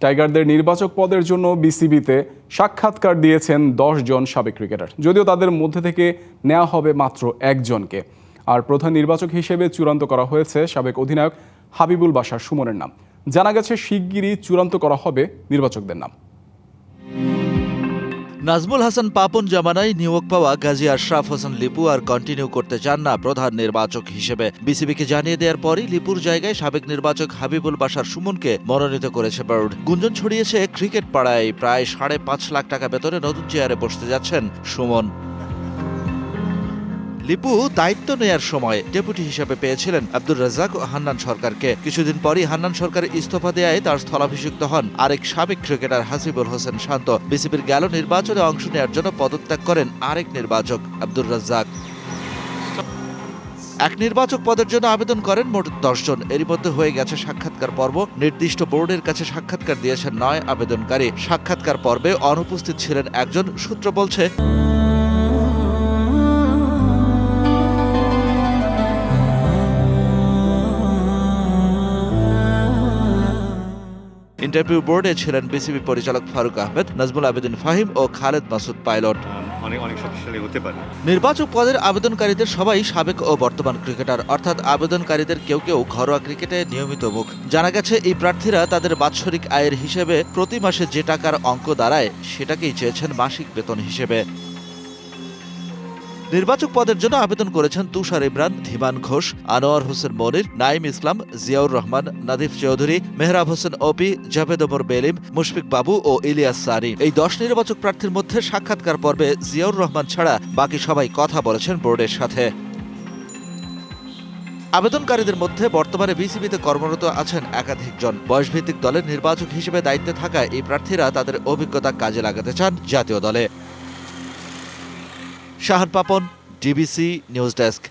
টাইগারদের নির্বাচক পদের জন্য বিসিবিতে সাক্ষাৎকার দিয়েছেন 10 জন সাবেক ক্রিকেটার। যদিও তাদের মধ্যে থেকে নেওয়া হবে মাত্র একজনকে। আর প্রধান নির্বাচক হিসেবে চূড়ান্ত করা হয়েছে সাবেক অধিনায়ক হাবিবুল বাশার সুমনের নাম। জানা গেছে শিগগিরই চূড়ান্ত করা হবে নির্বাচকদের নাম। নাজমুল হাসান পাপন জামানায় নিয়োগ পাওয়া গাজী আশরাফ হোসেন লিপু আর কন্টিনিউ করতে চান না প্রধান নির্বাচক হিসেবে। বিসিবিকে জানিয়ে দেওয়ার পরই লিপুর জায়গায় সাবেক নির্বাচক হাবিবুল বাশার সুমনকে মনোনীত করেছে বোর্ড। গুঞ্জন ছড়িয়েছে ক্রিকেট পাড়ায় প্রায় 5.5 লাখ টাকা বেতনে নতুন চেয়ারে বসতে যাচ্ছেন সুমন। লিপু দায়িত্ব নেয়ার সময় ডেপুটি হিসেবে পেয়েছিলেন আব্দুর রাজ্জাক ও হান্নান সরকারকে। কিছুদিন পরই হান্নান সরকার ইস্তফা দেয়ায় তার স্থলাভিষিক্ত হন আরেক সাবেক ক্রিকেটার হাসিবুল হোসেন শান্ত। বিসিবির গেল নির্বাচনে অংশ নেওয়ার জন্য পদত্যাগ করেন আরেক নির্বাচক আব্দুর রাজ্জাক। এক নির্বাচক পদের জন্য আবেদন করেন মোট 10 জন। এরই মধ্যে হয়ে গেছে সাক্ষাৎকার পর্ব। নির্দিষ্ট বোর্ডের কাছে সাক্ষাৎকার দিয়েছেন 9 আবেদনকারী। সাক্ষাৎকার পর্বে অনুপস্থিত ছিলেন একজন। সূত্র বলছে, ইন্টারভিউ বোর্ডে ছিলেন বিসিবি পরিচালক ফারুক আহমেদ, নাজমুল আবেদিন ফাহিম ও খালেদ মাসুদ পাইলট। অনেক শক্তিশালী হতে পারে। নির্বাচক পদের আবেদনকারীদের সবাই সাবেক ও বর্তমান ক্রিকেটার, অর্থাৎ আবেদনকারীদের কেউ কেউ ঘরোয়া ক্রিকেটে নিয়মিত মুখ। জানা গেছে এই প্রার্থীরা তাদের বাৎসরিক আয়ের হিসেবে প্রতি মাসে যে টাকার অঙ্ক দাঁড়ায় সেটাকেই চেয়েছেন মাসিক বেতন হিসেবে। নির্বাচক পদের জন্য আবেদন করেছেন তুষার ইমরান, ধীমান ঘোষ, আনোয়ার হোসেন মনির, নাইম ইসলাম, জিয়াউর রহমান, নাদিফ চৌধুরী, মেহরাব হোসেন ওপি, জাভেদ ওমর বেলিম, মুশফিক বাবু ও ইলিয়াস সানি। এই 10 নির্বাচক প্রার্থীর মধ্যে সাক্ষাৎকার পর্বে জিয়াউর রহমান ছাড়া বাকি সবাই কথা বলেছেন বোর্ডের সাথে। আবেদনকারীদের মধ্যে বর্তমানে বিসিবিতে কর্মরত আছেন একাধিক জন। বয়সভিত্তিক দলের নির্বাচক হিসেবে দায়িত্বে থাকায় এই প্রার্থীরা তাদের অভিজ্ঞতা কাজে লাগাতে চান জাতীয় দলে। Shahan Papon, DBC news desk.